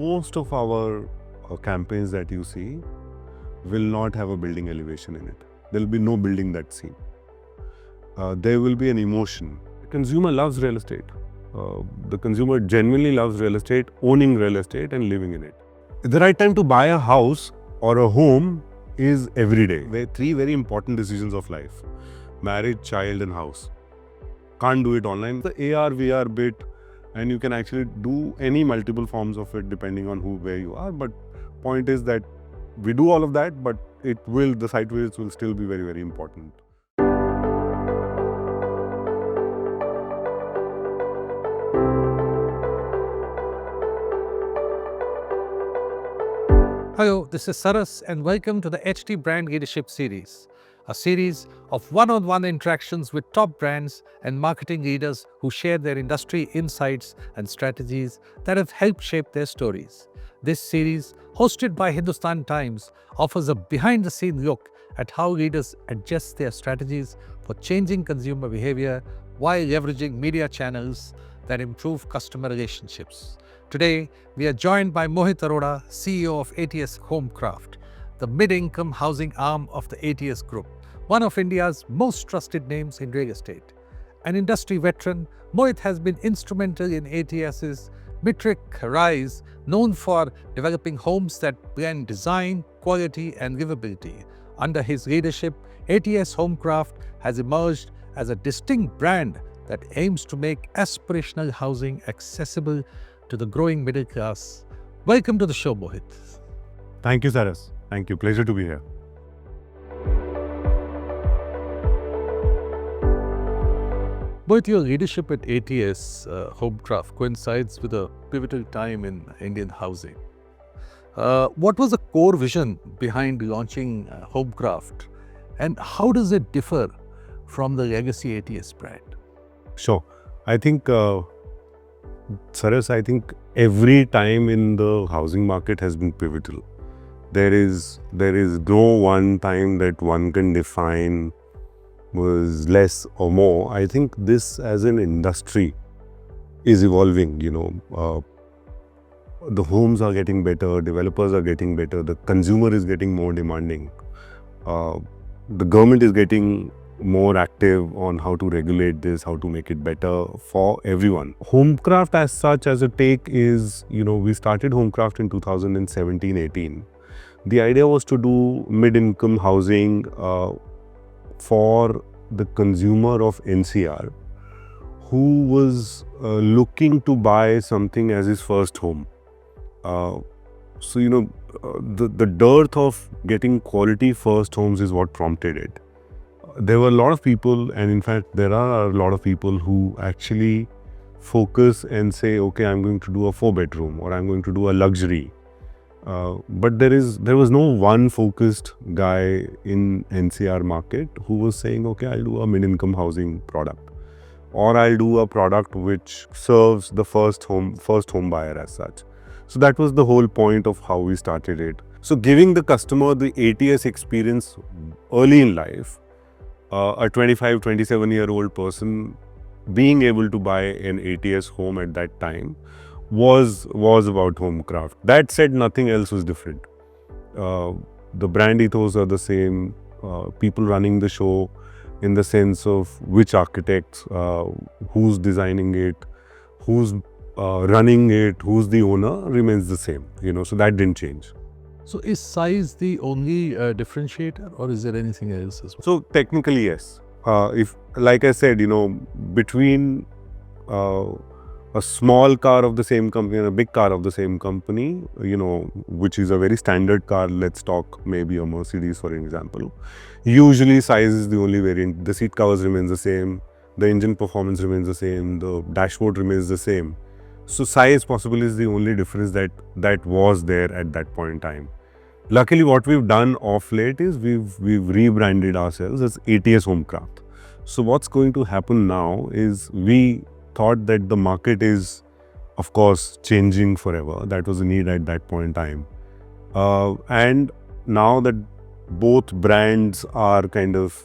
most of our campaigns that you see will not have a building elevation in it. There will be no building that's seen. There will be an emotion. The consumer loves real estate. The consumer genuinely loves real estate, owning real estate and living in it. The right time to buy a house or a home is every day. Three very important decisions of life: marriage, child and house. Can't do it online. The AR, VR bit, and you can actually do any multiple forms of it depending on where you are. But point is that we do all of that, but the site visits will still be very, very important. Hello, this is Saras and welcome to the HT Brand Leadership Series, a series of one-on-one interactions with top brands and marketing leaders who share their industry insights and strategies that have helped shape their stories. This series, hosted by Hindustan Times, offers a behind-the-scenes look at how leaders adjust their strategies for changing consumer behavior while leveraging media channels that improve customer relationships. Today, we are joined by Mohit Arora, CEO of ATS HomeKraft, the mid-income housing arm of the ATS Group, one of India's most trusted names in real estate. An industry veteran, Mohit has been instrumental in ATS's metric rise, known for developing homes that blend design, quality and livability. Under his leadership, ATS HomeKraft has emerged as a distinct brand that aims to make aspirational housing accessible to the growing middle class. Welcome to the show, Mohit. Thank you, Saras. Thank you. Pleasure to be here. Mohit, your leadership at ATS HomeKraft coincides with a pivotal time in Indian housing. What was the core vision behind launching HomeKraft, and how does it differ from the legacy ATS brand? Sure. I think Saras, I think every time in the housing market has been pivotal. There is no one time that one can define was less or more. I think this as an industry is evolving, the homes are getting better, developers are getting better, the consumer is getting more demanding. The government is getting more active on how to regulate this, how to make it better for everyone. HomeKraft as such, as a take is, we started HomeKraft in 2017-18. The idea was to do mid-income housing for the consumer of NCR who was looking to buy something as his first home. The dearth of getting quality first homes is what prompted it. There were a lot of people, and in fact, there are a lot of people who actually focus and say, okay, I'm going to do a 4-bedroom or I'm going to do a luxury. But there was no one focused guy in NCR market who was saying, okay, I'll do a mid-income housing product, or I'll do a product which serves the first home buyer as such. So that was the whole point of how we started it. So giving the customer the ATS experience early in life, a 25, 27-year-old person being able to buy an ATS home at that time was about HomeKraft. That said, nothing else was different. The brand ethos are the same. People running the show in the sense of which architects, who's designing it, who's running it, who's the owner remains the same. So that didn't change. So is size the only differentiator, or is there anything else as well? So technically, yes. If, like I said, between a small car of the same company and a big car of the same company, which is a very standard car, let's talk maybe a Mercedes for example, usually size is the only variant. The seat covers remains the same, the engine performance remains the same, the dashboard remains the same. So size possibly is the only difference that was there at that point in time. Luckily, what we've done of late is we've rebranded ourselves as ATS HomeKraft. So what's going to happen now is we thought that the market is, of course, changing forever. That was a need at that point in time. And now that both brands are kind of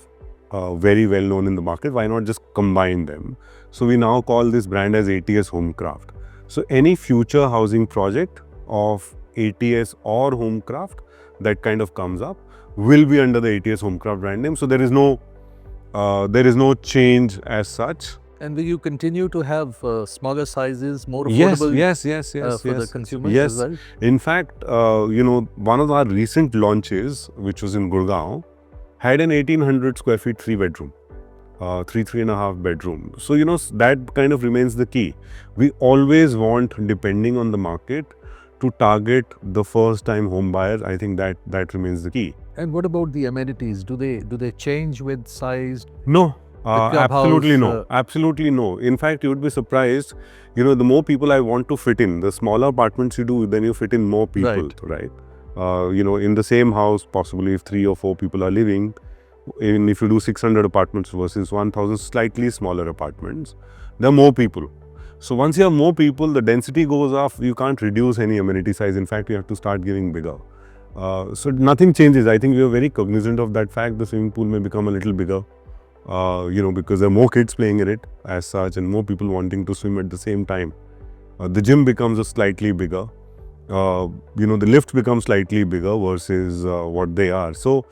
very well known in the market, why not just combine them? So we now call this brand as ATS HomeKraft. So any future housing project of ATS or HomeKraft that kind of comes up will be under the ATS HomeKraft brand name. So there is no change as such. And will you continue to have smaller sizes, more Yes, affordable for the consumers as well? In fact, one of our recent launches, which was in Gurgaon, had an 1800 square feet 3 bedroom. Three and a half bedroom. So, that kind of remains the key. We always want, depending on the market, to target the first time home buyers. I think that remains the key. And what about the amenities? Do they change with size? No, clubhouse, absolutely no. Absolutely no. In fact, you would be surprised. The more people I want to fit in, the smaller apartments you do, then you fit in more people, right? In the same house, possibly if 3 or 4 people are living, even if you do 600 apartments versus 1000 slightly smaller apartments, there are more people. So once you have more people, the density goes up. You can't reduce any amenity size. In fact, you have to start giving bigger. So nothing changes. I think we are very cognizant of that fact. The swimming pool may become a little bigger, because there are more kids playing in it as such and more people wanting to swim at the same time. The gym becomes a slightly bigger. The lift becomes slightly bigger versus what they are. So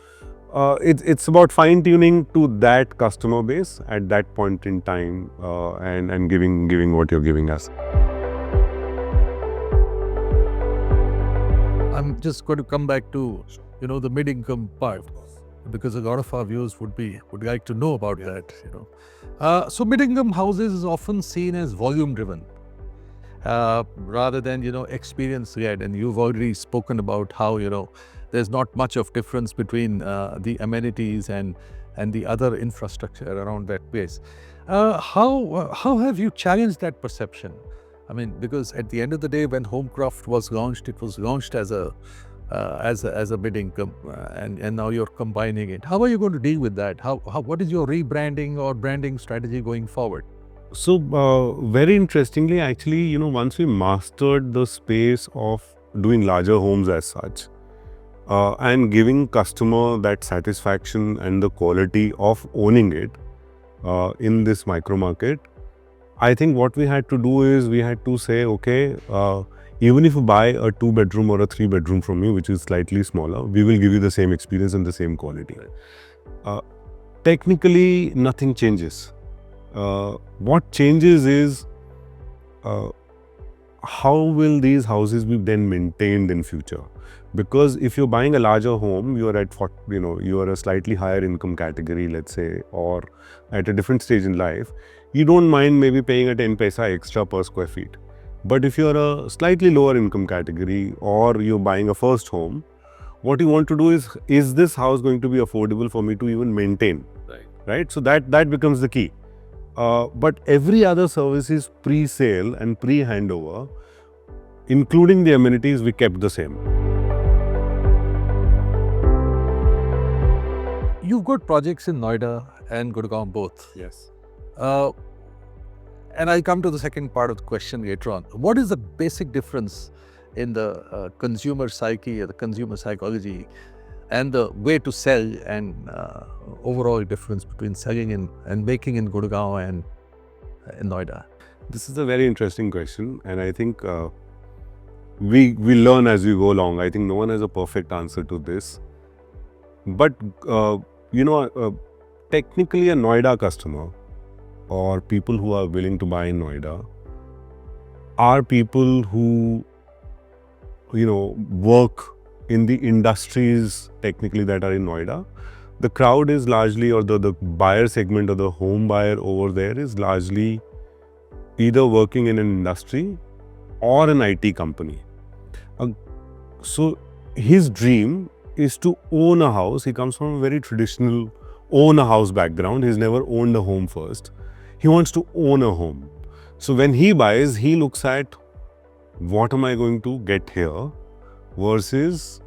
it's about fine-tuning to that customer base at that point in time, and giving what you're giving us. I'm just going to come back to the mid-income part, because a lot of our viewers would like to know about that. So mid-income houses is often seen as volume-driven rather than experience-led, and you've already spoken about how there's not much of difference between the amenities and the other infrastructure around that place. How have you challenged that perception? I mean, because at the end of the day, when HomeKraft was launched, it was launched as a mid-income, and now you're combining it. How are you going to deal with that? What is your rebranding or branding strategy going forward? So very interestingly, actually, once we mastered the space of doing larger homes as such, and giving customer that satisfaction and the quality of owning it in this micro market, I think what we had to do is we had to say, okay, even if you buy a 2-bedroom or a 3-bedroom from me, which is slightly smaller, we will give you the same experience and the same quality. Technically, nothing changes. What changes is how will these houses be then maintained in future? Because if you're buying a larger home, you are a slightly higher income category, let's say, or at a different stage in life, you don't mind maybe paying a 10 paisa extra per square feet. But if you're a slightly lower income category or you're buying a first home, what you want to do is this house going to be affordable for me to even maintain? Right? So that becomes the key. But every other service is pre-sale and pre-handover, including the amenities, we kept the same. You've got projects in Noida and Gurgaon both. Yes. And I'll come to the second part of the question later on. What is the basic difference in the consumer psyche or the consumer psychology and the way to sell, and overall difference between selling and making in Gurgaon and in Noida? This is a very interesting question, and I think we learn as we go along. I think no one has a perfect answer to this. But, technically a Noida customer or people who are willing to buy in Noida are people who, work in the industries technically that are in Noida. The crowd is largely, or the buyer segment or the home buyer over there is largely either working in an industry or an IT company. So his dream is to own a house. He comes from a very traditional own a house background. He's never owned a home first. He wants to own a home. So when he buys, he looks at what am I going to get here versus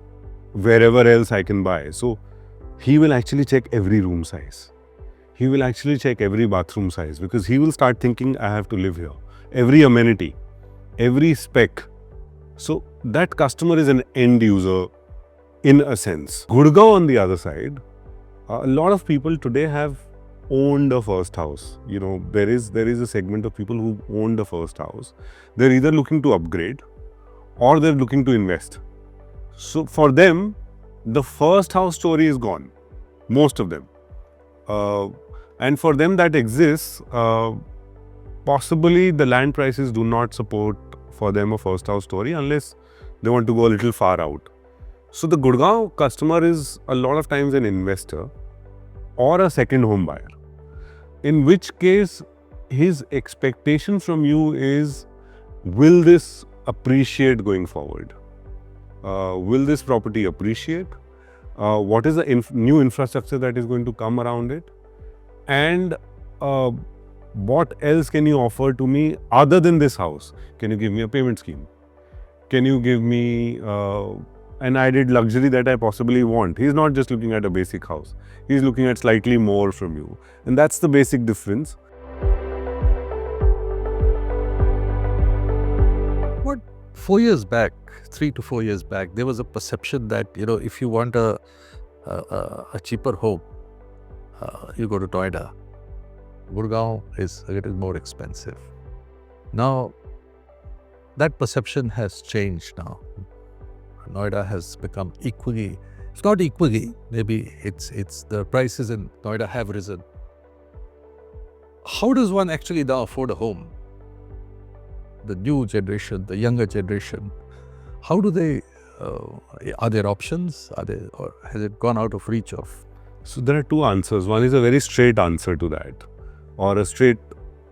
wherever else I can buy. So he will actually check every room size. He will actually check every bathroom size, because he will start thinking, I have to live here. Every amenity, every spec. So that customer is an end user in a sense. Gurgaon on the other side, a lot of people today have owned a first house. There is a segment of people who own the first house. They're either looking to upgrade or they're looking to invest. So for them, the first house story is gone, most of them. And for them that exists, possibly the land prices do not support for them a first house story unless they want to go a little far out. So the Gurgaon customer is a lot of times an investor or a second home buyer, in which case his expectation from you is, will this appreciate going forward? Will this property appreciate? What is the new infrastructure that is going to come around it? And what else can you offer to me other than this house? Can you give me a payment scheme? Can you give me an added luxury that I possibly want? He's not just looking at a basic house. He's looking at slightly more from you. And that's the basic difference. What 4 years back, 3 to 4 years back, there was a perception that, if you want a cheaper home, you go to Noida. Gurgaon is more expensive. Now, that perception has changed now. Noida has become equally, it's not equally, maybe it's the prices in Noida have risen. How does one actually now afford a home? The new generation, the younger generation, how do they, are there options? Or has it gone out of reach of? So there are two answers. One is a very straight answer to that, or a straight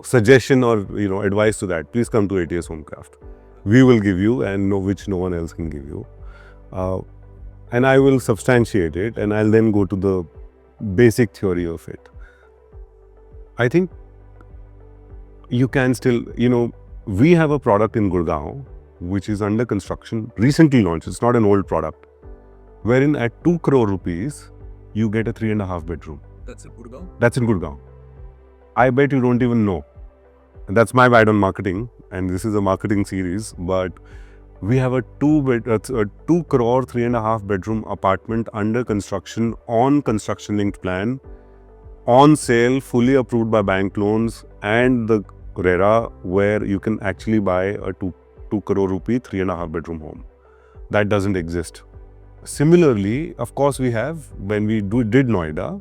suggestion or advice to that. Please come to ATS HomeKraft. We will give you, and which no one else can give you. And I will substantiate it, and I'll then go to the basic theory of it. I think you can still, we have a product in Gurgaon which is under construction, recently launched. It's not an old product, wherein at 2 crore rupees, you get a 3.5 bedroom. That's in Gurgaon? That's in Gurgaon. I bet you don't even know. And that's my bad on marketing, and this is a marketing series, but we have a 2 crore, 3.5 bedroom apartment under construction on construction linked plan, on sale, fully approved by bank loans and the RERA, where you can actually buy a 2 crore rupee, 3.5 bedroom home. That doesn't exist. Similarly, of course, we have, when we did Noida,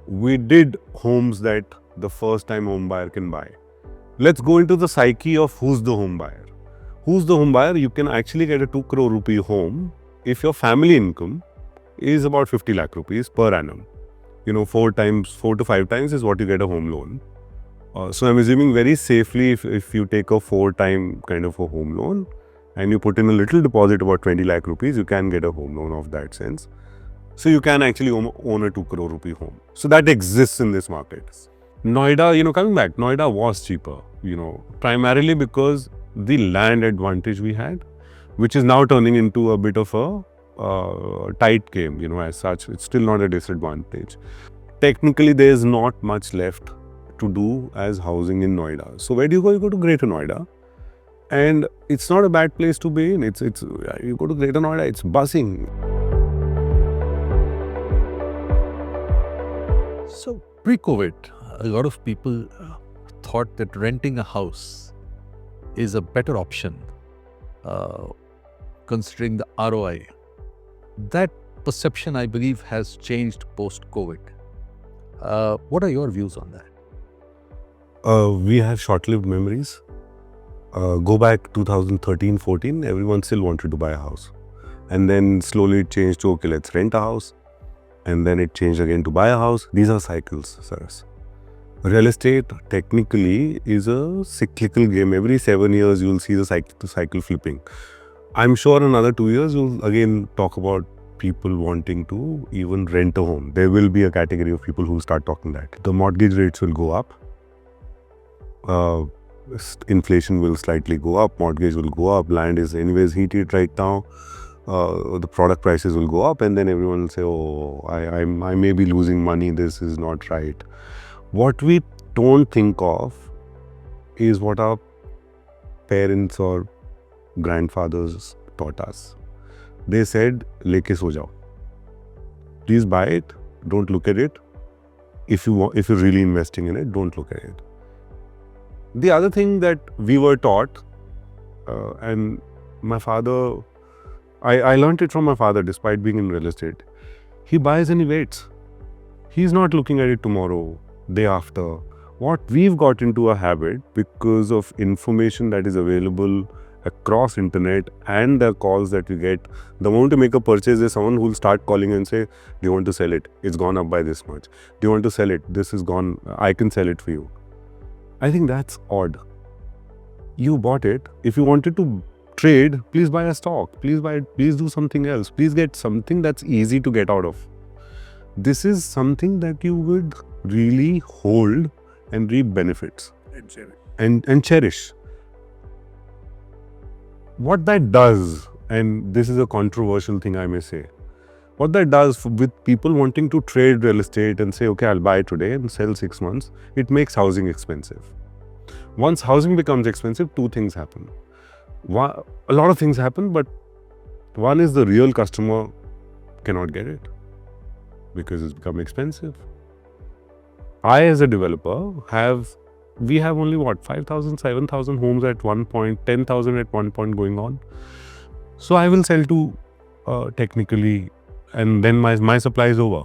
we did homes that the first time home buyer can buy. Let's go into the psyche of who's the home buyer. Who's the home buyer? You can actually get a 2 crore rupee home if your family income is about 50 lakh rupees per annum. 4 to 5 times is what you get a home loan. So I'm assuming very safely, if you take a 4-time kind of a home loan and you put in a little deposit, about 20 lakh rupees, you can get a home loan of that sense. So you can actually own a 2 crore rupee home. So that exists in this market. Noida, coming back, Noida was cheaper, primarily because the land advantage we had, which is now turning into a bit of a tight game, as such. It's still not a disadvantage. Technically, there is not much left to do as housing in Noida. So where do you go? You go to Greater Noida. And it's not a bad place to be in. You go to Greater Noida, it's buzzing. So pre-COVID, a lot of people thought that renting a house is a better option, considering the ROI. That perception, I believe, has changed post-COVID. What are your views on that? We have short-lived memories. Go back 2013-14, everyone still wanted to buy a house. And then slowly it changed to, okay, let's rent a house. And then it changed again to buy a house. These are cycles, Saras. Real estate technically is a cyclical game. Every 7 years, you'll see the cycle flipping. I'm sure another 2 years, you'll again talk about people wanting to even rent a home. There will be a category of people who start talking that. The mortgage rates will go up. Inflation will slightly go up. Mortgage will go up. Land is anyways heated right now. The product prices will go up, and then everyone will say, oh, I may be losing money. This is not right. What we don't think of is what our parents or grandfathers taught us. They said, leke so jao. Please buy it. Don't look at it. If you're really investing in it, don't look at it. The other thing that we were taught, and my father, I learned it from my father despite being in real estate. He buys and he waits. He's not looking at it tomorrow, day after. What we've got into a habit because of information that is available across internet and the calls that we get. The moment you make a purchase, there's someone who will start calling and say, do you want to sell it? It's gone up by this much. Do you want to sell it? This is gone. I can sell it for you. I think that's odd. You bought it. If you wanted to trade, please buy a stock. Please buy it. Please do something else. Please get something that's easy to get out of. This is something that you would really hold and reap benefits and cherish. What that does, and this is a controversial thing I may say, what that does with people wanting to trade real estate and say, okay, I'll buy today and sell 6 months, it makes housing expensive. Once housing becomes expensive, two things happen. A lot of things happen, but one is the real customer cannot get it because it's become expensive. I, as a developer, we have only 5,000, 7,000 homes at one point, 10,000 at one point going on. So I will sell to technically, and then my supply is over.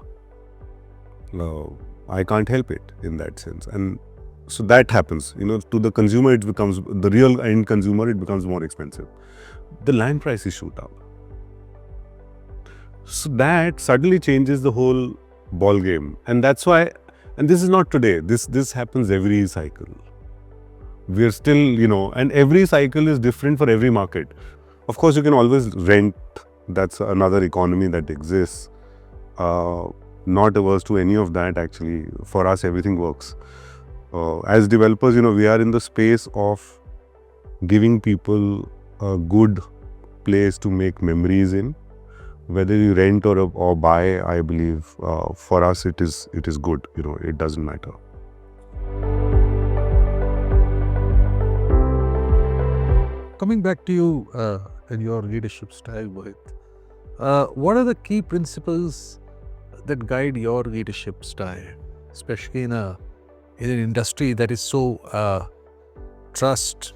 I can't help it in that sense. And so that happens, to the consumer, it becomes, the real end consumer, it becomes more expensive. The land prices shoot up. So that suddenly changes the whole ball game. And that's why, and this is not today, this happens every cycle. We're still, and every cycle is different for every market. Of course, you can always rent. That's another economy that exists. Not averse to any of that, actually. For us, everything works. As developers, we are in the space of giving people a good place to make memories in. Whether you rent or buy, I believe for us it is good. It doesn't matter. Coming back to you and your leadership style, Mohit, what are the key principles that guide your leadership style, especially in an industry that is so trust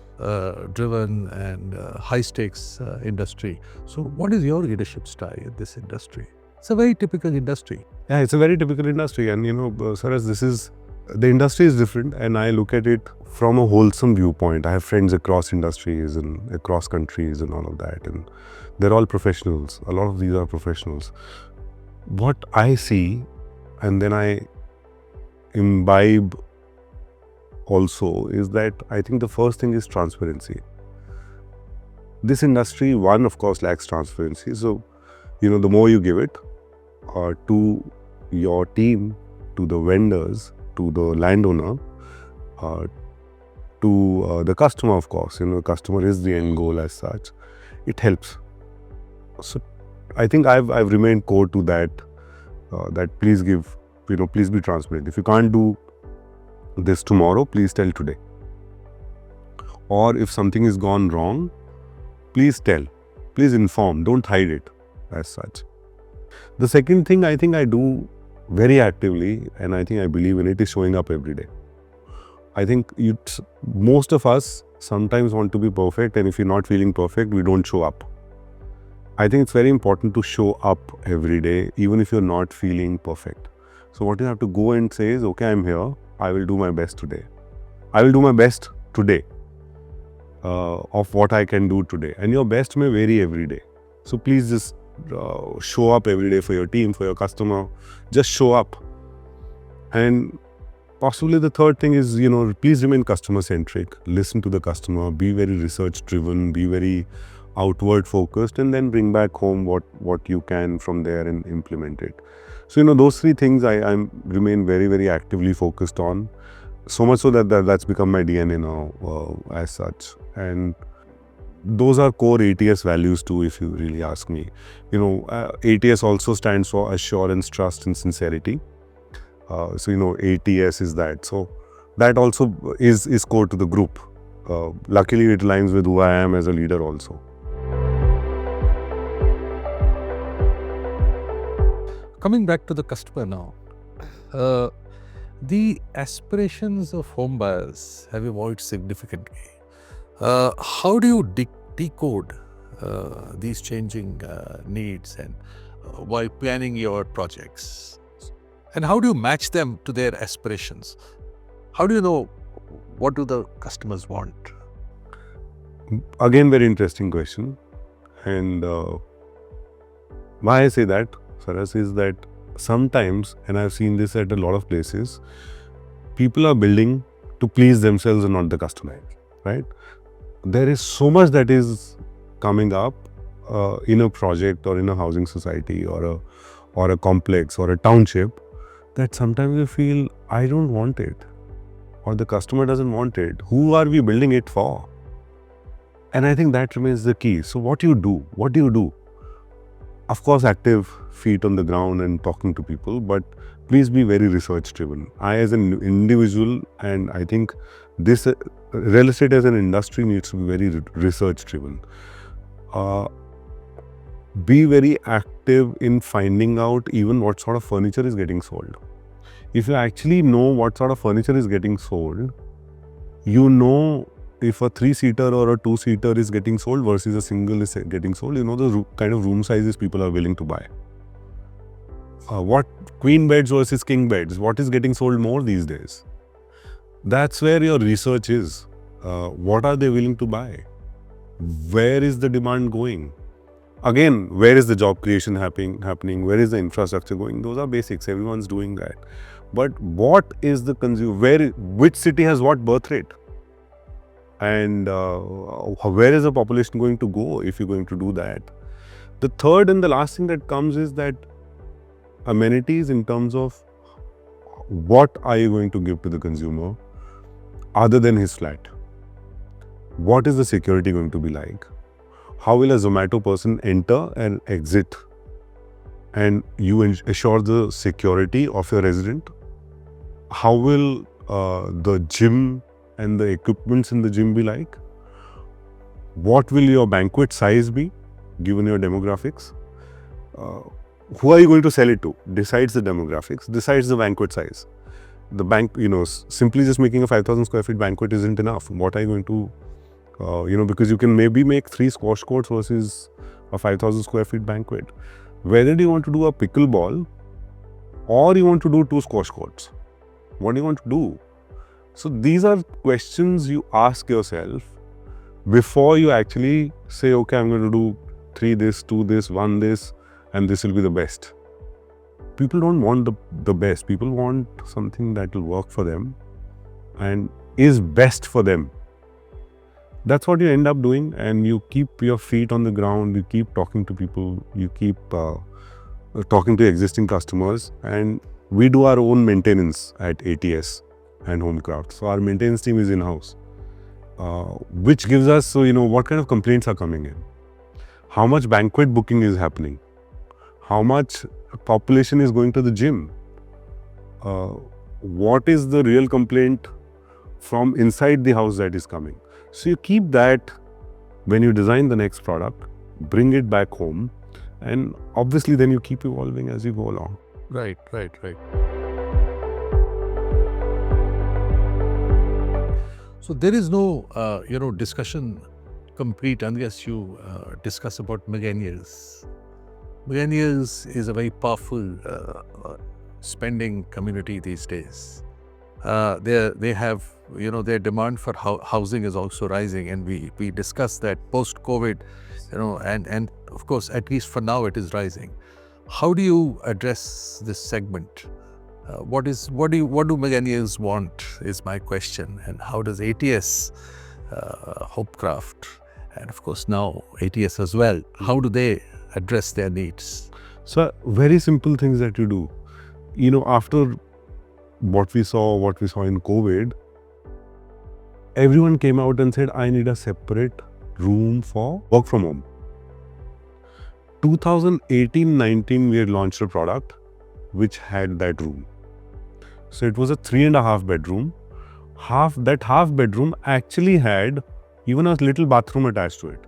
driven and high stakes industry? So what is your leadership style in this industry? It's a very typical industry. Yeah, it's a very typical industry, and Saras, the industry is different, and I look at it from a wholesome viewpoint. I have friends across industries and across countries and all of that, and they're all professionals. A lot of these are professionals. What I see, and then I imbibe also, is that I think the first thing is transparency. This industry, one, of course, lacks transparency. So, the more you give it to your team, to the vendors, to the landowner, to the customer, of course, the customer is the end goal as such, it helps. So, I think I've remained core to that, that please give, please be transparent. If you can't do this tomorrow, please tell today. Or if something has gone wrong, please tell, please inform, don't hide it as such. The second thing I think I do very actively, and I think I believe in it, is showing up every day. I think most of us sometimes want to be perfect, and if you're not feeling perfect, we don't show up. I think it's very important to show up every day, even if you're not feeling perfect. So what you have to go and say is, okay, I'm here, I will do my best today. I will do my best today of what I can do today. And your best may vary every day. So please just show up every day for your team, for your customer. Just show up. And possibly the third thing is, please remain customer centric. Listen to the customer. Be very research driven. Be very outward focused, and then bring back home what you can from there and implement it. So, those three things I remain very, very actively focused on. So much so that's become my DNA now as such. And those are core ATS values too, if you really ask me. ATS also stands for assurance, trust, and sincerity. So, ATS is that. So, that also is core to the group. Luckily, it aligns with who I am as a leader also. Coming back to the customer now, the aspirations of home buyers have evolved significantly. How do you decode these changing needs and while planning your projects? And how do you match them to their aspirations? How do you know what do the customers want? Again, very interesting question. And why I say that, Saras, is that sometimes, and I've seen this at a lot of places, people are building to please themselves and not the customer, right? There is so much that is coming up in a project or in a housing society or a complex or a township that sometimes you feel, I don't want it, or the customer doesn't want it. Who are we building it for? And I think that remains the key. So what do you do? What do you do? Of course, active feet on the ground and talking to people, but please be very research driven. I, as an individual, and I think this real estate as an industry needs to be very research driven. Be very active in finding out even what sort of furniture is getting sold. If you actually know what sort of furniture is getting sold, you know if a 3-seater or a 2-seater is getting sold versus a single is getting sold, you know the kind of room sizes people are willing to buy. What queen beds versus king beds, what is getting sold more these days? That's where your research is. What are they willing to buy? Where is the demand going? Again, where is the job creation happening? Where is the infrastructure going? Those are basics. Everyone's doing that. But what is the consumer? Which city has what birth rate? And where is the population going to go if you're going to do that? The third and the last thing that comes is that amenities in terms of what are you going to give to the consumer other than his flat? What is the security going to be like? How will a Zomato person enter and exit? And you assure the security of your resident? How will the gym and the equipments in the gym be like? What will your banquet size be, given your demographics? Who are you going to sell it to? Decides the demographics, decides the banquet size. The bank, simply just making a 5,000 square feet banquet isn't enough. What are you going to, because you can maybe make 3 squash courts versus a 5,000 square feet banquet. Whether do you want to do a pickleball or you want to do 2 squash courts? What do you want to do? So these are questions you ask yourself before you actually say, okay, I'm going to do 3 this, 2 this, 1 this, and this will be the best. People don't want the best. People want something that will work for them and is best for them. That's what you end up doing, and you keep your feet on the ground, you keep talking to people, you keep talking to existing customers, and we do our own maintenance at ATS and HomeKraft. So our maintenance team is in-house, which gives us, what kind of complaints are coming in, how much banquet booking is happening, how much population is going to the gym, what is the real complaint from inside the house that is coming. So you keep that when you design the next product, bring it back home, and obviously then you keep evolving as you go along. Right. So there is no, discussion complete unless you discuss about millennials. Millennials is a very powerful spending community these days. They have, their demand for housing is also rising, and we discussed that post-COVID, and of course, at least for now, it is rising. How do you address this segment? What do millennials want is my question, and how does ATS HomeKraft, and of course now ATS as well, how do they address their needs? So very simple things that you do. After what we saw in COVID, everyone came out and said, I need a separate room for work from home. 2018-19, we had launched a product which had that room. So it was a 3.5 bedroom. That half bedroom actually had even a little bathroom attached to it.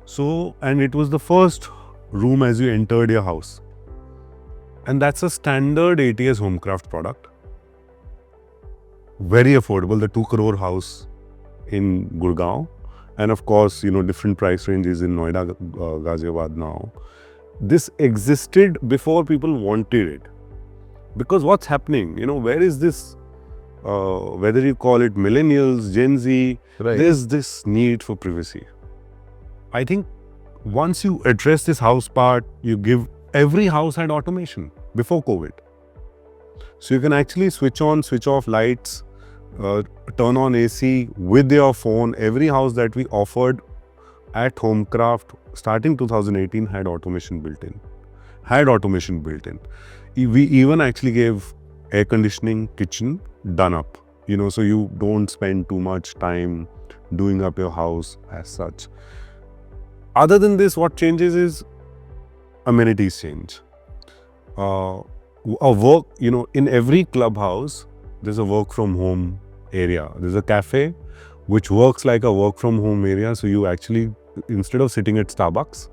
So, and it was the first room as you entered your house. And that's a standard ATS HomeKraft product. Very affordable, the 2 crore house in Gurgaon. and of course, different price ranges in Noida, Ghaziabad now. This existed before people wanted it. Because what's happening, where is this, whether you call it millennials, Gen Z, there's this need for privacy. I think once you address this house part, every house had automation before COVID. So you can actually switch on, switch off lights, turn on AC with your phone. Every house that we offered at HomeKraft starting 2018 had automation built in. We even actually gave air conditioning, kitchen done up, so you don't spend too much time doing up your house as such. Other than this, what changes is amenities change. A work, in every clubhouse, there's a work from home area. There's a cafe which works like a work from home area. So you actually, instead of sitting at Starbucks,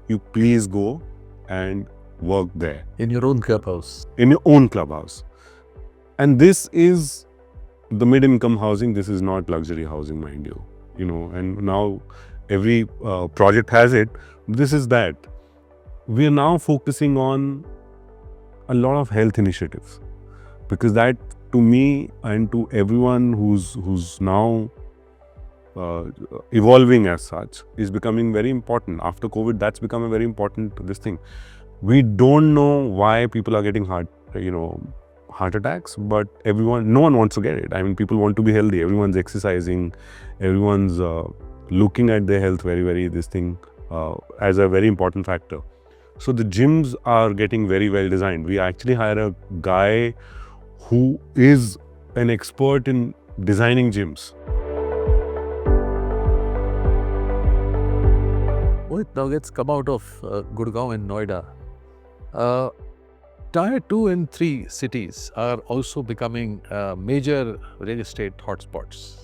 you please go and work there. In your own clubhouse. In your own clubhouse. And this is the mid-income housing. This is not luxury housing, mind you. And now every project has it. This is that. We are now focusing on a lot of health initiatives, because that, to me and to everyone who's now evolving as such, is becoming very important. After COVID, that's become a very important thing. We don't know why people are getting heart attacks, but no one wants to get it. I mean, people want to be healthy. Everyone's exercising. Everyone's looking at their health very as a very important factor. So the gyms are getting very well designed. We actually hire a guy who is an expert in designing gyms. Now let's come out of Gurgaon and Noida. Tier 2 and 3 cities are also becoming major real estate hotspots.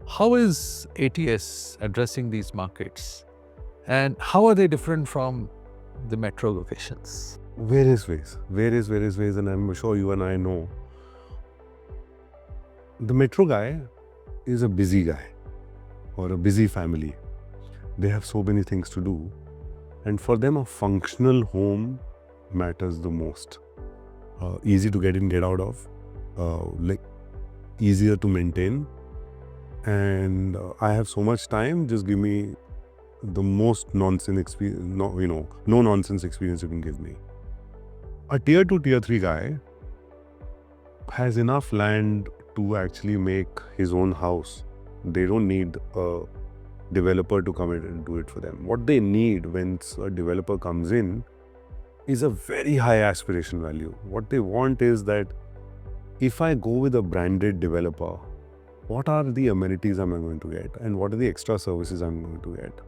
How is ATS addressing these markets, and how are they different from the metro locations? Various ways, and I'm sure you and I know. The metro guy is a busy guy or a busy family. They have so many things to do, and for them a functional home matters the most. Easy to get in, get out of, easier to maintain, and I have so much time, just give me the most nonsense experience, no nonsense experience you can give me. A tier 2, tier 3 guy has enough land to actually make his own house. They don't need a developer to come in and do it for them. What they need when a developer comes in is a very high aspiration value. What they want is that if I go with a branded developer, what are the amenities I'm going to get, and what are the extra services I'm going to get?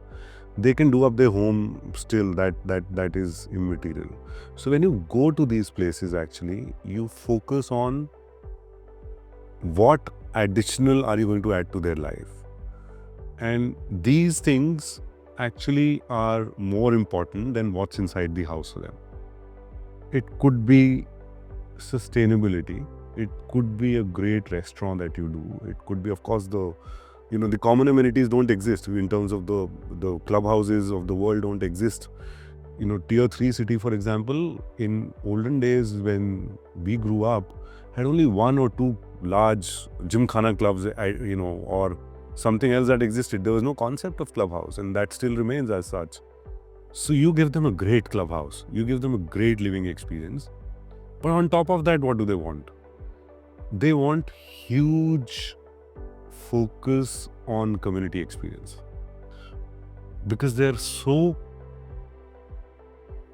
They can do up their home still, that is immaterial. So when you go to these places, actually, you focus on what additional are you going to add to their life. And these things actually are more important than what's inside the house for them. It could be sustainability. It could be a great restaurant that you do. It could be, of course, the common amenities don't exist in terms of the clubhouses of the world don't exist. Tier 3 city, for example, in olden days when we grew up, had only 1 or 2 large gymkhana clubs, or something else that existed. There was no concept of clubhouse, and that still remains as such. So you give them a great clubhouse, you give them a great living experience. But on top of that, what do they want? They want huge focus on community experience, because they're so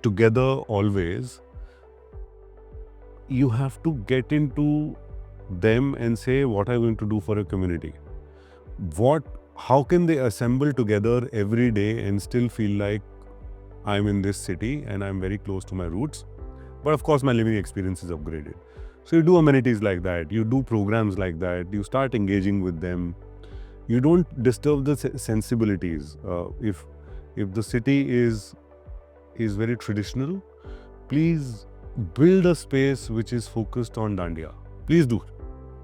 together always. You have to get into them and say, what are you going to do for a community? How can they assemble together every day and still feel like I'm in this city and I'm very close to my roots, but of course my living experience is upgraded. So you do amenities like that, you do programs like that, you start engaging with them. You don't disturb the sensibilities. If the city is very traditional, please build a space which is focused on dandiya. Please do,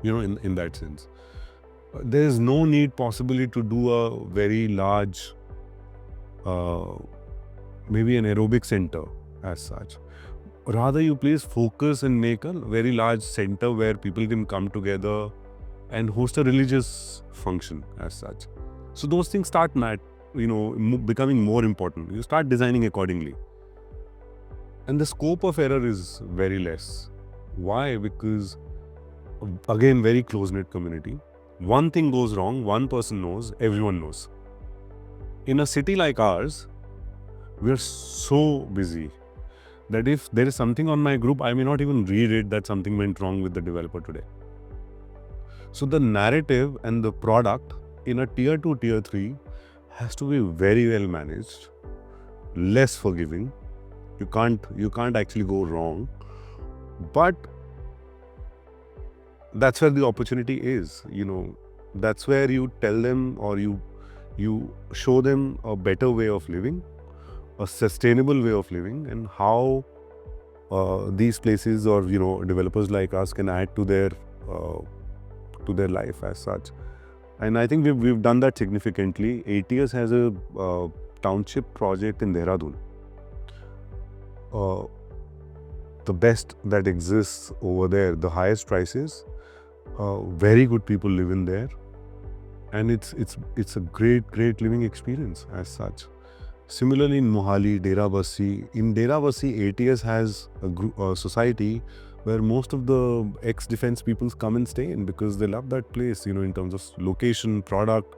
in that sense. There is no need possibly to do a very large, maybe an aerobic center as such. Rather, you please focus and make a very large center where people can come together and host a religious function as such. So those things start becoming more important. You start designing accordingly. And the scope of error is very less. Why? Because, again, very close-knit community. One thing goes wrong, one person knows, everyone knows. In a city like ours, we are so busy that if there is something on my group, I may not even read it that something went wrong with the developer today. So the narrative and the product in a tier 2, tier 3 has to be very well managed, less forgiving. You can't actually go wrong. But that's where the opportunity is. That's where you tell them, or you show them a better way of living, a sustainable way of living, and how these places or developers like us can add to their life as such. And I think we've done that significantly. ATS has a township project in Dehradun. The best that exists over there, the highest prices, very good people live in there, and it's a great living experience as such. Similarly, in Mohali, in Dera Bassi, ATS has a society where most of the ex-defense peoples come and stay in because they love that place, in terms of location, product.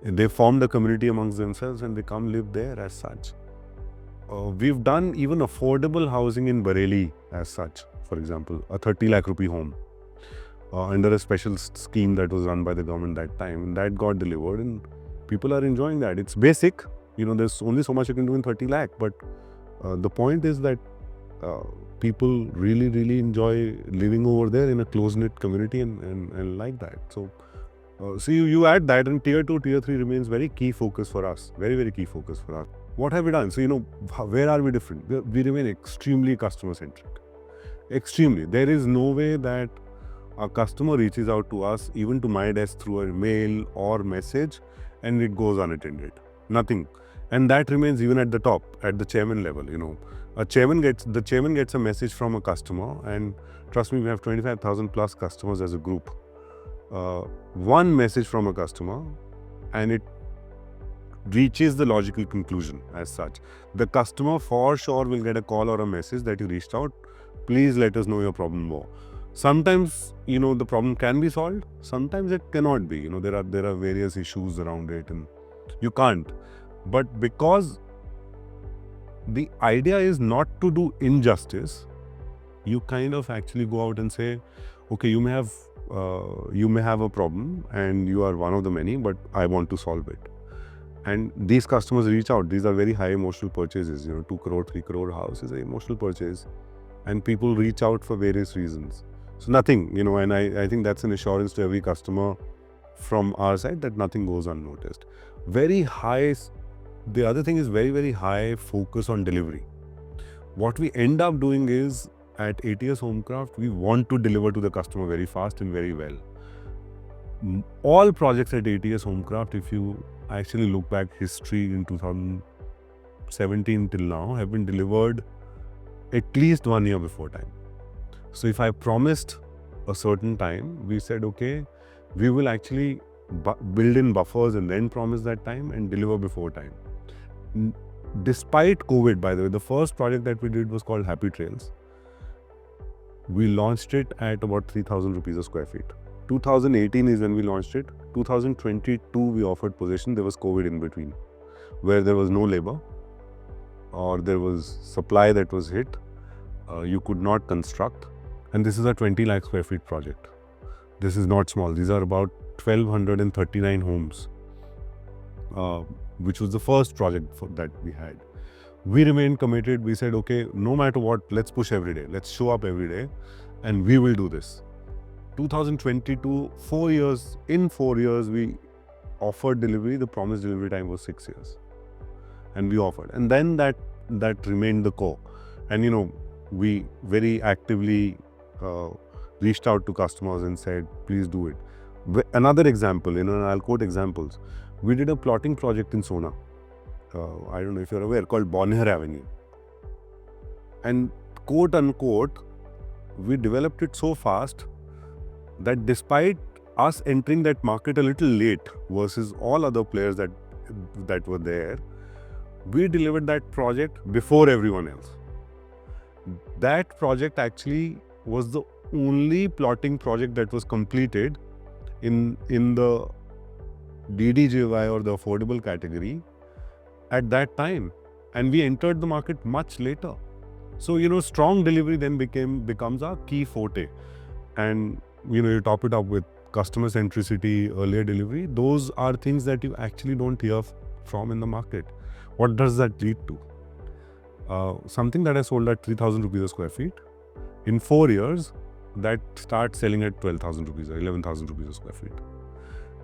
They formed a community amongst themselves and they come live there as such. We've done even affordable housing in Bareilly as such. For example, a 30 lakh rupee home under a special scheme that was run by the government that time. And that got delivered and people are enjoying that. It's basic. There's only so much you can do in 30 lakh. But the point is that people really enjoy living over there in a close-knit community and like that. So you add that, and tier 2, tier 3 remains very key focus for us. Very key focus for us. What have we done? So, where are we different? We remain extremely customer-centric. Extremely. There is no way that a customer reaches out to us, even to my desk, through a mail or message, and it goes unattended. Nothing. And that remains even at the top, at the chairman level. The chairman gets a message from a customer, and trust me, we have 25,000 plus customers as a group. One message from a customer, and it reaches the logical conclusion as such. The customer for sure will get a call or a message that you reached out. Please let us know your problem more. Sometimes, the problem can be solved. Sometimes it cannot be. There are various issues around it, and you can't. But because the idea is not to do injustice, you kind of actually go out and say, okay, you may have a problem and you are one of the many, but I want to solve it. And these customers reach out. These are very high emotional purchases. 2 crore, 3 crore house is an emotional purchase, and people reach out for various reasons. So nothing, and I think that's an assurance to every customer from our side that nothing goes unnoticed. Very high. The other thing is very high focus on delivery. What we end up doing is, at ATS HomeKraft, we want to deliver to the customer very fast and very well. All projects at ATS HomeKraft, if you actually look back history in 2017 till now, have been delivered at least 1 year before time. So if I promised a certain time, we said, okay, we will actually build in buffers and then promise that time and deliver before time. Despite COVID, by the way, the first project that we did was called Happy Trails. We launched it at about 3,000 rupees a square feet. 2018 is when we launched it. 2022, we offered possession. There was COVID in between, where there was no labor, or there was supply that was hit. You could not construct. And this is a 20 lakh square feet project. This is not small. These are about 1,239 homes, which was the first project that we had. We remained committed. We said, okay, no matter what, let's push every day. Let's show up every day, and we will do this. 2022, 4 years, in 4 years, we offered delivery. The promised delivery time was 6 years. And we offered. And then that remained the core. And, we very actively reached out to customers and said, please do it. Another example, and I'll quote examples. We did a plotting project in Sona. I don't know if you're aware, called Bonheur Avenue. And quote unquote, we developed it so fast that despite us entering that market a little late versus all other players that were there, we delivered that project before everyone else. That project actually was the only plotting project that was completed in the DDJY or the affordable category at that time, and we entered the market much later. So strong delivery then becomes our key forte, and you top it up with customer centricity, earlier delivery. Those are things that you actually don't hear from in the market. What does that lead to? Something that I sold at 3,000 rupees a square feet, in 4 years, that starts selling at 12,000 rupees or 11,000 rupees a square feet.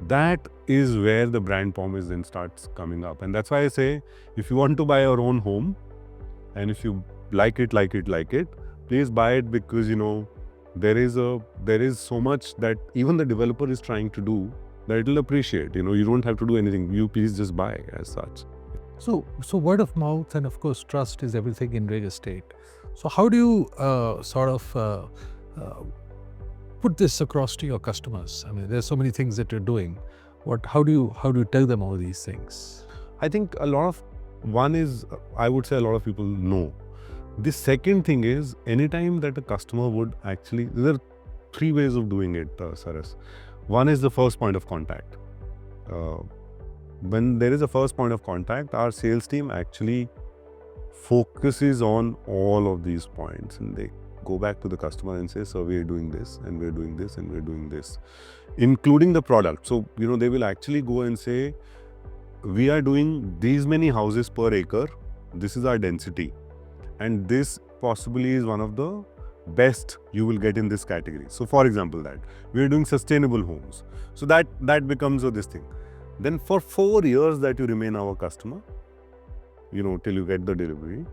That is where the brand promise then starts coming up. And that's why I say, if you want to buy your own home, and if you like it, please buy it, because there is so much that even the developer is trying to do that it'll appreciate. You don't have to do anything. You please just buy as such. So word of mouth and of course trust is everything in real estate. So how do you put this across to your customers? I mean, there's so many things that you're doing. How do you tell them all these things? I think one is, I would say a lot of people know. The second thing is, anytime that a customer would actually, there are 3 ways of doing it, Saras. One is the first point of contact. When there is a first point of contact, our sales team actually focuses on all of these points, and they go back to the customer and say, so we're doing this, and we're doing this, and we're doing this, including the product. So, they will actually go and say, we are doing these many houses per acre. This is our density. And this possibly is one of the best you will get in this category. So for example, that we are doing sustainable homes. So that becomes this thing. Then for 4 years that you remain our customer, till you get the delivery,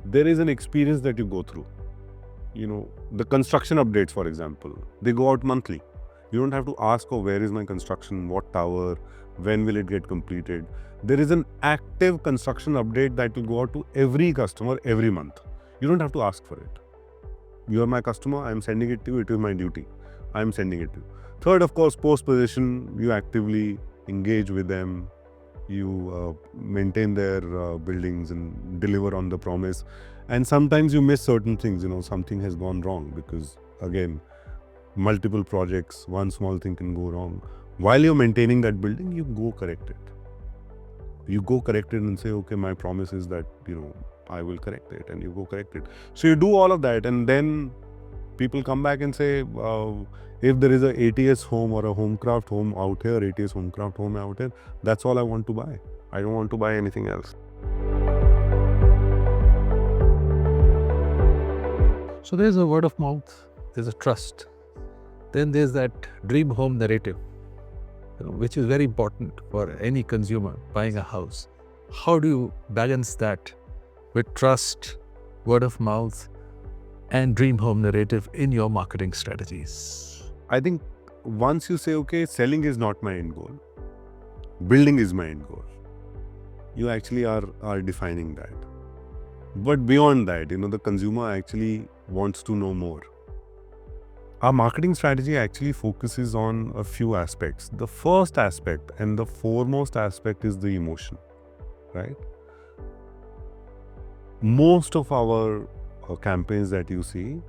there is an experience that you go through. The construction updates, for example, they go out monthly. You don't have to ask, where is my construction, what tower, when will it get completed. There is an active construction update that will go out to every customer every month. You don't have to ask for it. You are my customer, I am sending it to you, it is my duty. I am sending it to you. Third, of course, post-possession, you actively engage with them, you maintain their buildings and deliver on the promise. And sometimes you miss certain things, something has gone wrong because, again, multiple projects, one small thing can go wrong. While you're maintaining that building, you go correct it. You go correct it and say, okay, my promise is that, I will correct it, and you go correct it. So you do all of that, and then people come back and say, if there is a ATS home or a HomeKraft home out here, ATS HomeKraft home out here, that's all I want to buy. I don't want to buy anything else. So there's a word of mouth, there's a trust. Then there's that dream home narrative, which is very important for any consumer buying a house. How do you balance that with trust, word of mouth, and dream home narrative in your marketing strategies? I think once you say, okay, selling is not my end goal, building is my end goal, you actually are defining that. But beyond that, the consumer actually wants to know more. Our marketing strategy actually focuses on a few aspects. The first aspect and the foremost aspect is the emotion, right? Most of our campaigns that you see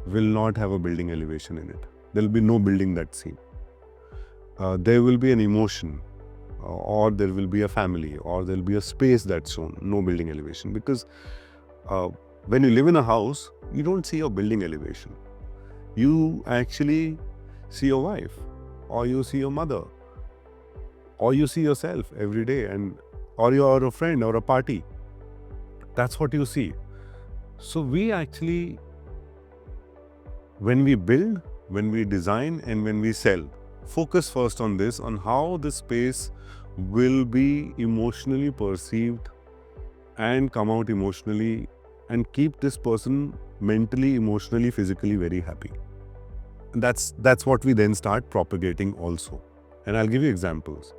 will not have a building elevation in it. There will be no building that's seen. There will be an emotion, or there will be a family, or there will be a space that's shown, no building elevation. Because when you live in a house, you don't see your building elevation. You actually see your wife, or you see your mother, or you see yourself every day, or you are a friend or a party. That's what you see. So we actually, when we build, when we design, and when we sell, focus first on this, on how the space will be emotionally perceived and come out emotionally and keep this person mentally, emotionally, physically very happy. That's what we then start propagating also. And I'll give you examples.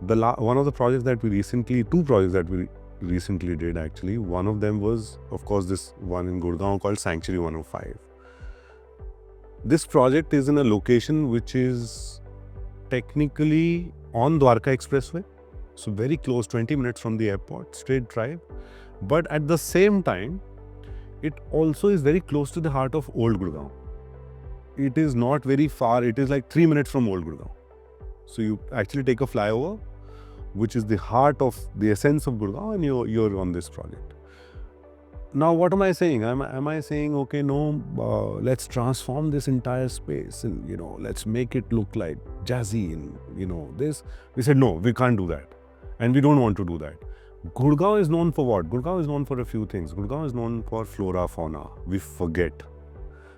One of the projects that we recently, two projects that we recently did actually, one of them was, of course, this one in Gurgaon called Sanctuary 105. This project is in a location which is technically on Dwarka Expressway, so very close, 20 minutes from the airport, straight drive. But at the same time, it also is very close to the heart of Old Gurgaon. It is not very far, it is like 3 minutes from Old Gurgaon. So you actually take a flyover, which is the heart of the essence of Gurgaon, and you're on this project. Now, what am I saying? Am I saying, okay, no, let's transform this entire space and, let's make it look like jazzy and, this? We said, no, we can't do that. And we don't want to do that. Gurgaon is known for what? Gurgaon is known for a few things. Gurgaon is known for flora, fauna. We forget.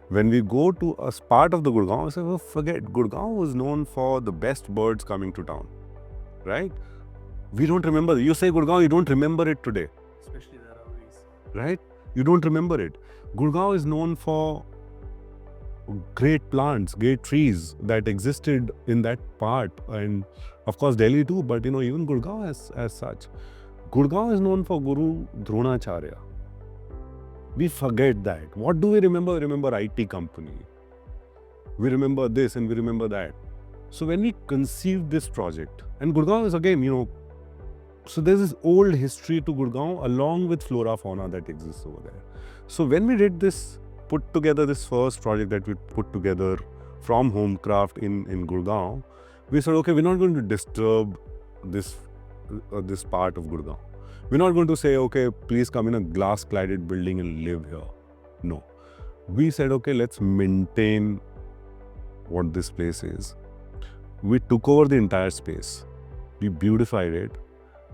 When we go to a part of the Gurgaon, we say, oh, forget. Gurgaon was known for the best birds coming to town, right? We don't remember. You say Gurgaon, you don't remember it today. Especially the Aravallis. Right? You don't remember it. Gurgaon is known for great plants, great trees that existed in that part, and of course Delhi too, but even Gurgaon as such. Gurgaon is known for Guru Dronacharya. We forget that. What do we remember? We remember IT company. We remember this and we remember that. So when we conceived this project, and Gurgaon is again, so there's this old history to Gurgaon along with flora fauna that exists over there. So when we did this, put together this first project that we put together from HomeKraft in Gurgaon, we said, okay, we're not going to disturb this part of Gurgaon. We're not going to say, okay, please come in a glass-cladded building and live here. No. We said, okay, let's maintain what this place is. We took over the entire space. We beautified it.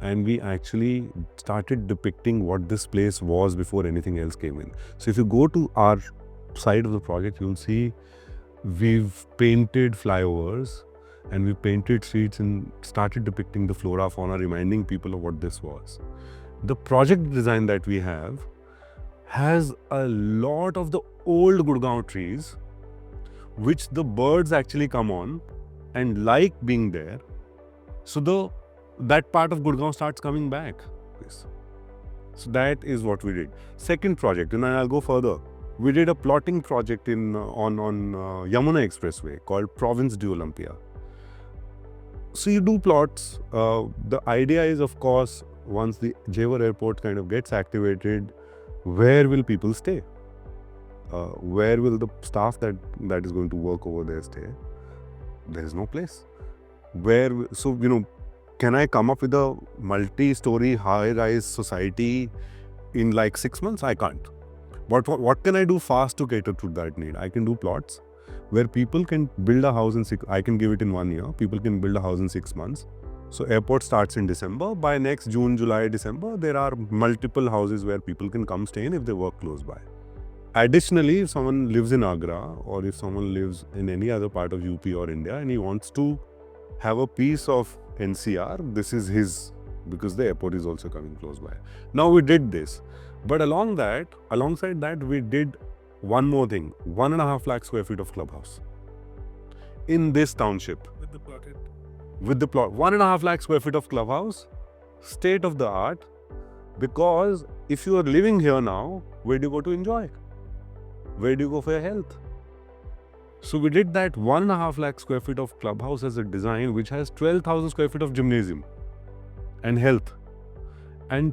And we actually started depicting what this place was before anything else came in. So if you go to our side of the project, you'll see we've painted flyovers and we painted streets and started depicting the flora, fauna, reminding people of what this was. The project design that we have has a lot of the old Gurgaon trees, which the birds actually come on and like being there. So that part of Gurgaon starts coming back. So that is what we did. Second project, and I'll go further. We did a plotting project on Yamuna Expressway called Province de Olympia. So you do plots. The idea is, of course, once the Jewar airport kind of gets activated, where will people stay? Where will the staff that is going to work over there stay? There is no place. Can I come up with a multi-story high-rise society in like 6 months? I can't. But what can I do fast to cater to that need? I can do plots where people can build a house I can give it in 1 year. People can build a house in 6 months. So airport starts in December. By next June, July, December, there are multiple houses where people can come stay in if they work close by. Additionally, if someone lives in Agra or if someone lives in any other part of UP or India and he wants to have a piece of NCR, this is his, because the airport is also coming close by. Now we did this, but alongside that, we did one more thing: 1.5 lakh square feet of clubhouse in this township. With the plot, 1.5 lakh square feet of clubhouse, state of the art. Because if you are living here now, where do you go to enjoy? Where do you go for your health? So we did that 1.5 lakh square feet of clubhouse as a design, which has 12,000 square feet of gymnasium and health, and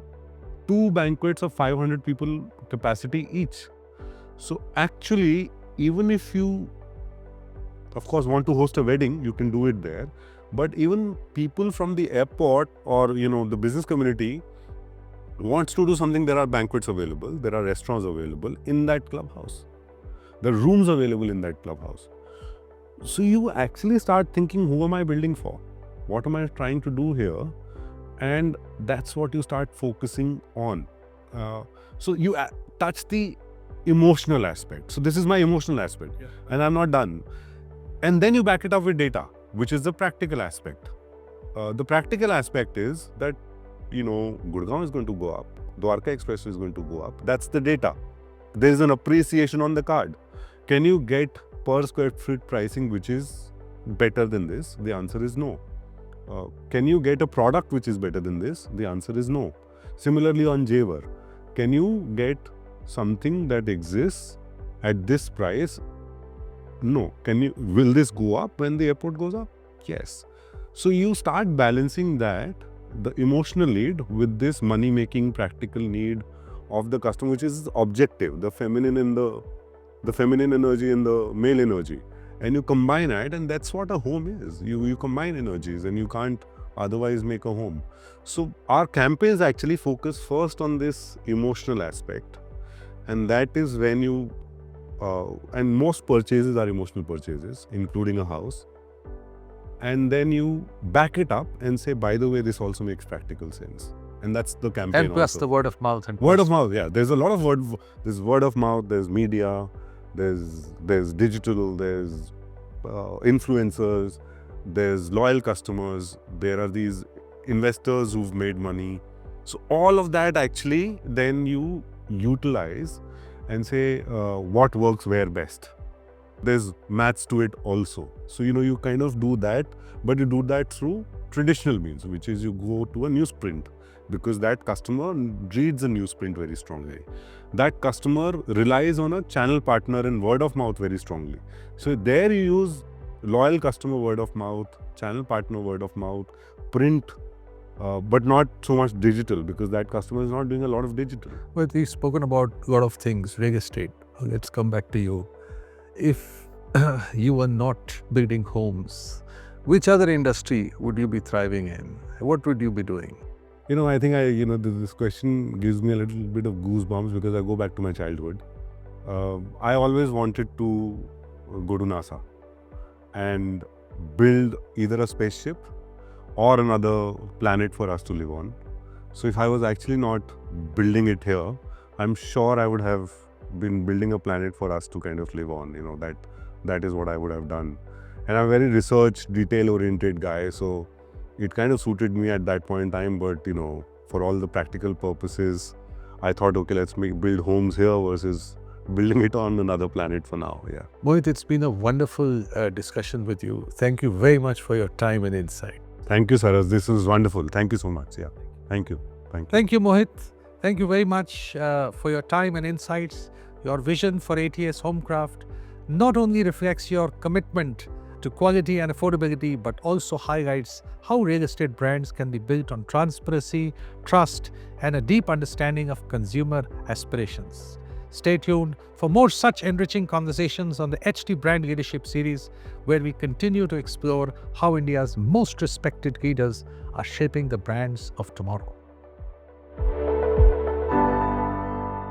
2 banquets of 500 people capacity each. So actually, even if you, of course, want to host a wedding, you can do it there. But even people from the airport or, the business community wants to do something, there are banquets available, there are restaurants available in that clubhouse. There are rooms available in that clubhouse. So you actually start thinking, who am I building for? What am I trying to do here? And that's what you start focusing on. So you touch the emotional aspect. So this is my emotional aspect, and I'm not done. And then you back it up with data, which is the practical aspect. The practical aspect is that, Gurgaon is going to go up. Dwarka Express is going to go up. That's the data. There is an appreciation on the card. Can you get per square foot pricing which is better than this? The answer is no. Can you get a product which is better than this? The answer is no. Similarly on Javer, can you get something that exists at this price? No. Will this go up when the airport goes up? Yes. So you start balancing that, the emotional need with this money-making practical need of the customer, which is objective, the feminine energy and the male energy. And you combine it, and that's what a home is. You combine energies, and you can't otherwise make a home. So our campaigns actually focus first on this emotional aspect, and that is when you and most purchases are emotional purchases, including a house. And then you back it up and say, by the way, this also makes practical sense. And that's the campaign. And plus also. the word of mouth. And word of mouth, yeah. There's a lot of there's word of mouth, there's media, there's digital, there's influencers, there's loyal customers, there are these investors who've made money. So all of that actually then you utilize and say what works where best. There's maths to it also. So, you kind of do that, but you do that through traditional means, which is you go to a newsprint, because that customer reads a newsprint very strongly. That customer relies on a channel partner and word of mouth very strongly. So there you use loyal customer word of mouth, channel partner word of mouth, print, but not so much digital, because that customer is not doing a lot of digital. Well, we've spoken about a lot of things, real estate. Let's come back to you. If you were not building homes, which other industry would you be thriving in? What would you be doing? I think this question gives me a little bit of goosebumps, because I go back to my childhood. I always wanted to go to NASA and build either a spaceship or another planet for us to live on. So if I was actually not building it here, I'm sure I would have been building a planet for us to kind of live on. That is what I would have done. And I'm a very research, detail-oriented guy, so it kind of suited me at that point in time. But for all the practical purposes, I thought, okay, let's build homes here versus building it on another planet for now. Yeah. Mohit, it's been a wonderful discussion with you. Thank you very much for your time and insight. Thank you, Saras. This was wonderful. Thank you so much. Yeah. Thank you. Thank you, Mohit. Thank you very much for your time and insights. Your vision for ATS HomeKraft not only reflects your commitment to quality and affordability, but also highlights how real estate brands can be built on transparency, trust, and a deep understanding of consumer aspirations. Stay tuned for more such enriching conversations on the HT Brand Leadership Series, where we continue to explore how India's most respected leaders are shaping the brands of tomorrow.